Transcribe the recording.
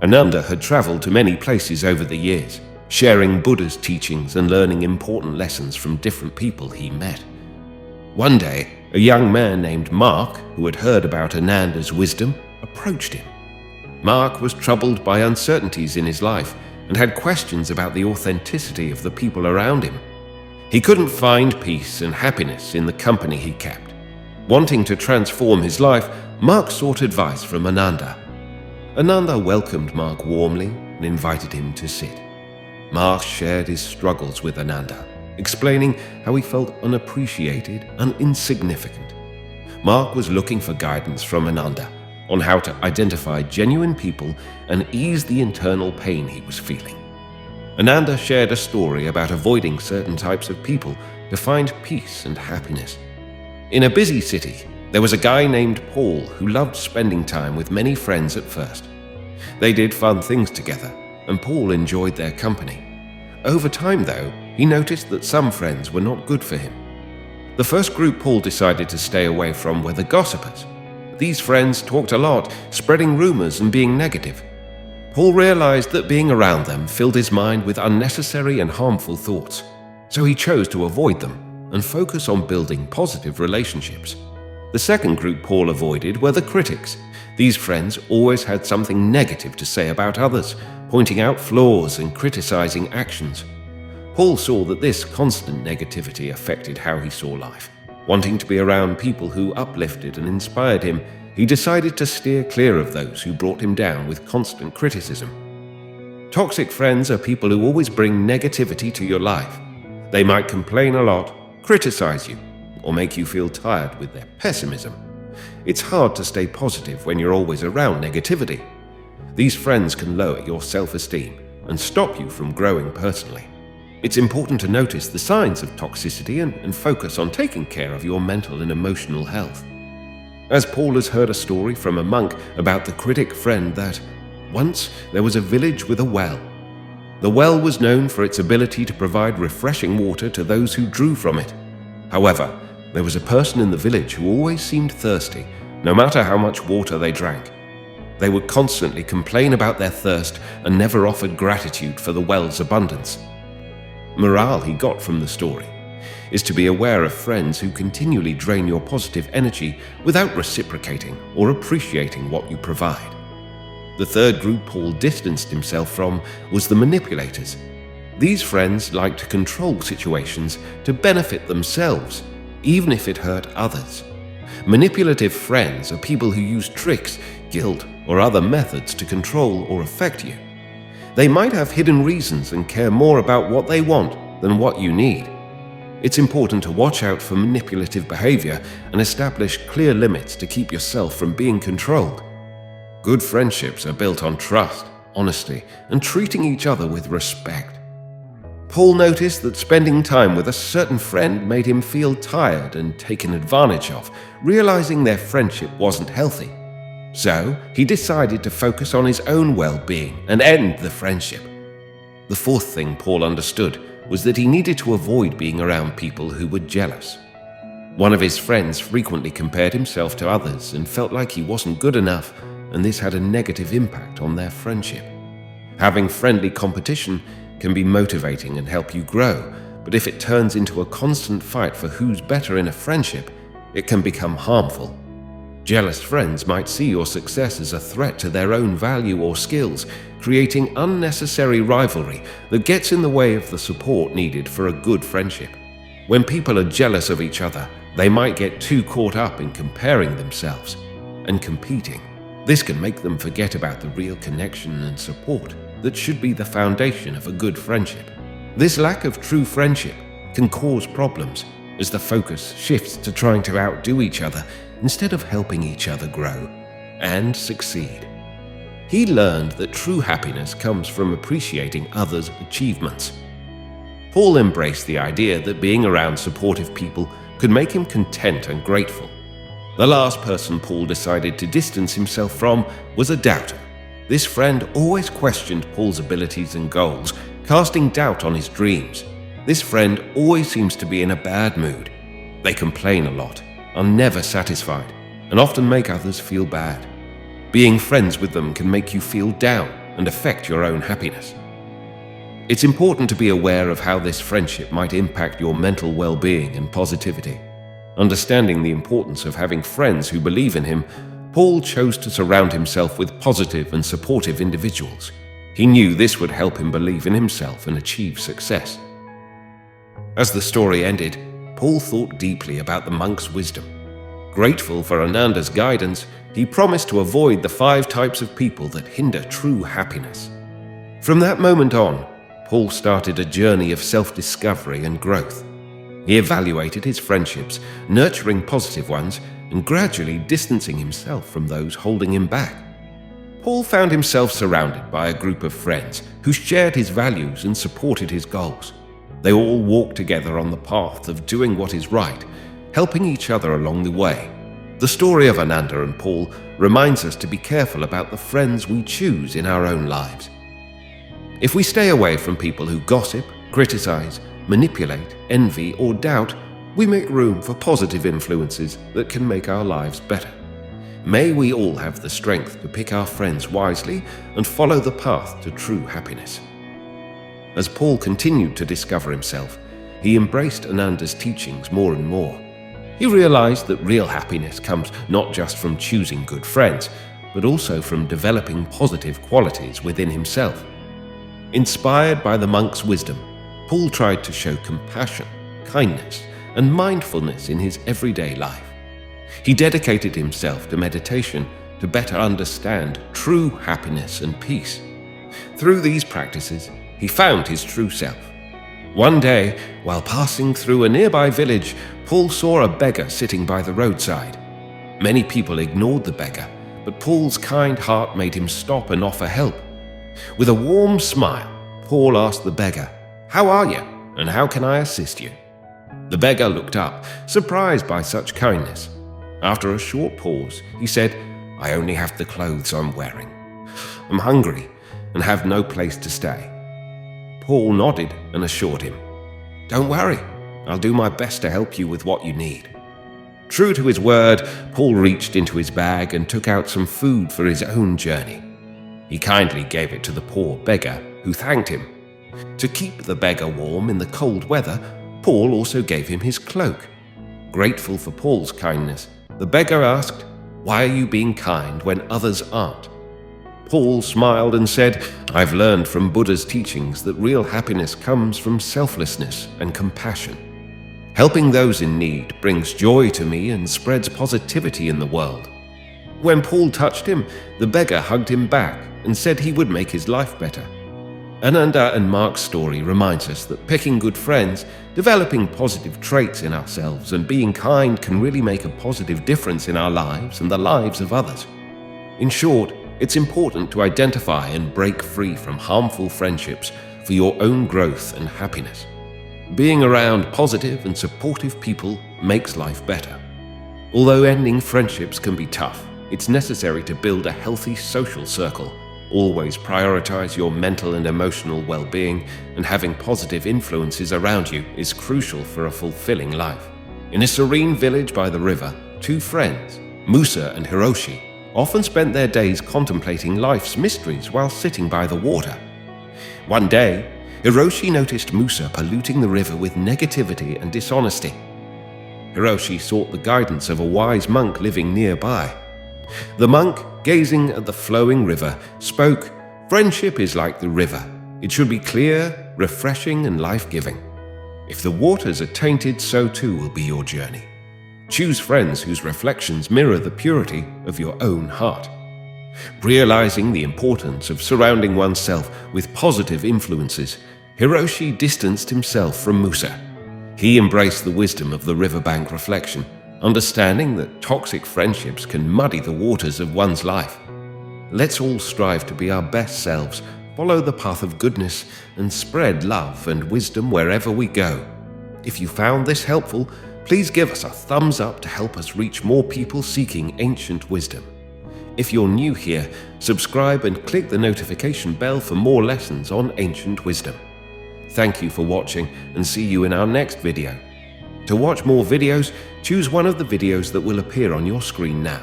Ananda had traveled to many places over the years, sharing Buddha's teachings and learning important lessons from different people he met. One day, a young man named Mark, who had heard about Ananda's wisdom, approached him. Mark was troubled by uncertainties in his life and had questions about the authenticity of the people around him. He couldn't find peace and happiness in the company he kept. Wanting to transform his life, Mark sought advice from Ananda. Ananda welcomed Mark warmly and invited him to sit. Mark shared his struggles with Ananda, explaining how he felt unappreciated and insignificant. Mark was looking for guidance from Ananda on how to identify genuine people and ease the internal pain he was feeling. Ananda shared a story about avoiding certain types of people to find peace and happiness. In a busy city, there was a guy named Paul who loved spending time with many friends at first. They did fun things together, and Paul enjoyed their company. Over time, though, he noticed that some friends were not good for him. The first group Paul decided to stay away from were the gossipers. These friends talked a lot, spreading rumors and being negative. Paul realized that being around them filled his mind with unnecessary and harmful thoughts, so he chose to avoid them and focus on building positive relationships. The second group Paul avoided were the critics. These friends always had something negative to say about others, pointing out flaws and criticizing actions. Paul saw that this constant negativity affected how he saw life. Wanting to be around people who uplifted and inspired him, he decided to steer clear of those who brought him down with constant criticism. Toxic friends are people who always bring negativity to your life. They might complain a lot, criticize you, or make you feel tired with their pessimism. It's hard to stay positive when you're always around negativity. These friends can lower your self-esteem and stop you from growing personally. It's important to notice the signs of toxicity and focus on taking care of your mental and emotional health. As Paul has heard a story from a monk about the critic friend that once there was a village with a well. The well was known for its ability to provide refreshing water to those who drew from it. However, there was a person in the village who always seemed thirsty, no matter how much water they drank. They would constantly complain about their thirst and never offered gratitude for the well's abundance. Morale he got from the story is to be aware of friends who continually drain your positive energy without reciprocating or appreciating what you provide. The third group Paul distanced himself from was the manipulators. These friends like to control situations to benefit themselves, even if it hurt others. Manipulative friends are people who use tricks, guilt, or other methods to control or affect you. They might have hidden reasons and care more about what they want than what you need. It's important to watch out for manipulative behavior and establish clear limits to keep yourself from being controlled. Good friendships are built on trust, honesty, and treating each other with respect. Paul noticed that spending time with a certain friend made him feel tired and taken advantage of, realizing their friendship wasn't healthy. So, he decided to focus on his own well-being and end the friendship. The fourth thing Paul understood was that he needed to avoid being around people who were jealous. One of his friends frequently compared himself to others and felt like he wasn't good enough, and this had a negative impact on their friendship. Having friendly competition can be motivating and help you grow, but if it turns into a constant fight for who's better in a friendship, it can become harmful. Jealous friends might see your success as a threat to their own value or skills, creating unnecessary rivalry that gets in the way of the support needed for a good friendship. When people are jealous of each other, they might get too caught up in comparing themselves and competing. This can make them forget about the real connection and support that should be the foundation of a good friendship. This lack of true friendship can cause problems as the focus shifts to trying to outdo each other instead of helping each other grow and succeed. He learned that true happiness comes from appreciating others' achievements. Paul embraced the idea that being around supportive people could make him content and grateful. The last person Paul decided to distance himself from was a doubter. This friend always questioned Paul's abilities and goals, casting doubt on his dreams. This friend always seems to be in a bad mood. They complain a lot, are never satisfied, and often make others feel bad. Being friends with them can make you feel down and affect your own happiness. It's important to be aware of how this friendship might impact your mental well-being and positivity. Understanding the importance of having friends who believe in him, Paul chose to surround himself with positive and supportive individuals. He knew this would help him believe in himself and achieve success. As the story ended, Paul thought deeply about the monk's wisdom. Grateful for Ananda's guidance, he promised to avoid the 5 types of people that hinder true happiness. From that moment on, Paul started a journey of self-discovery and growth. He evaluated his friendships, nurturing positive ones, and gradually distancing himself from those holding him back. Paul found himself surrounded by a group of friends who shared his values and supported his goals. They all walked together on the path of doing what is right, helping each other along the way. The story of Ananda and Paul reminds us to be careful about the friends we choose in our own lives. If we stay away from people who gossip, criticize, manipulate, envy, or doubt, we make room for positive influences that can make our lives better. May we all have the strength to pick our friends wisely and follow the path to true happiness. As Paul continued to discover himself, he embraced Ananda's teachings more and more. He realized that real happiness comes not just from choosing good friends, but also from developing positive qualities within himself. Inspired by the monk's wisdom, Paul tried to show compassion, kindness, and mindfulness in his everyday life. He dedicated himself to meditation to better understand true happiness and peace. Through these practices, he found his true self. One day, while passing through a nearby village, Paul saw a beggar sitting by the roadside. Many people ignored the beggar, but Paul's kind heart made him stop and offer help. With a warm smile, Paul asked the beggar, "How are you, and how can I assist you?" The beggar looked up, surprised by such kindness. After a short pause, he said, "I only have the clothes I'm wearing. I'm hungry and have no place to stay." Paul nodded and assured him, "Don't worry, I'll do my best to help you with what you need." True to his word, Paul reached into his bag and took out some food for his own journey. He kindly gave it to the poor beggar, who thanked him. To keep the beggar warm in the cold weather, Paul also gave him his cloak. Grateful for Paul's kindness, the beggar asked, "Why are you being kind when others aren't?" Paul smiled and said, "I've learned from Buddha's teachings that real happiness comes from selflessness and compassion. Helping those in need brings joy to me and spreads positivity in the world." When Paul touched him, the beggar hugged him back and said he would make his life better. Ananda and Mark's story reminds us that picking good friends, developing positive traits in ourselves, and being kind can really make a positive difference in our lives and the lives of others. In short, it's important to identify and break free from harmful friendships for your own growth and happiness. Being around positive and supportive people makes life better. Although ending friendships can be tough, it's necessary to build a healthy social circle. Always prioritize your mental and emotional well-being, and having positive influences around you is crucial for a fulfilling life. In a serene village by the river, 2 friends, Musa and Hiroshi, often spent their days contemplating life's mysteries while sitting by the water. One day, Hiroshi noticed Musa polluting the river with negativity and dishonesty. Hiroshi sought the guidance of a wise monk living nearby. The monk, gazing at the flowing river, spoke, "Friendship is like the river. It should be clear, refreshing, and life-giving. If the waters are tainted, so too will be your journey. Choose friends whose reflections mirror the purity of your own heart." Realizing the importance of surrounding oneself with positive influences, Hiroshi distanced himself from Musa. He embraced the wisdom of the riverbank reflection, understanding that toxic friendships can muddy the waters of one's life. Let's all strive to be our best selves, follow the path of goodness, and spread love and wisdom wherever we go. If you found this helpful, please give us a thumbs up to help us reach more people seeking ancient wisdom. If you're new here, subscribe and click the notification bell for more lessons on ancient wisdom. Thank you for watching, and see you in our next video. To watch more videos, choose one of the videos that will appear on your screen now.